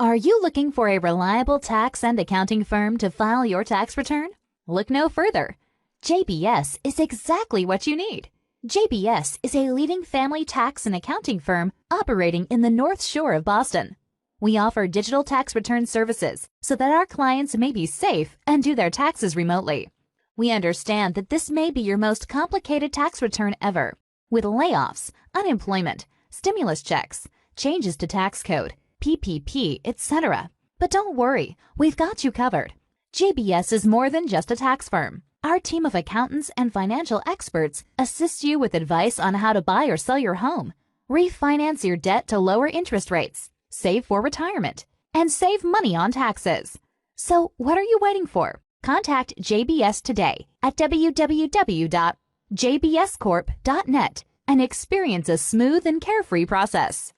Are you looking for a reliable tax and accounting firm to file your tax return? Look no further. JBS is exactly what you need. JBS is a leading family tax and accounting firm operating in the North Shore of Boston. We offer digital tax return services so that our clients may be safe and do their taxes remotely. We understand that this may be your most complicated tax return ever, with layoffs, unemployment, stimulus checks, changes to tax code, PPP, etc. But don't worry, we've got you covered. JBS is more than just a tax firm. Our team of accountants and financial experts assist you with advice on how to buy or sell your home, refinance your debt to lower interest rates, save for retirement, and save money on taxes. So what are you waiting for? Contact JBS today at www.jbscorp.net and experience a smooth and carefree process.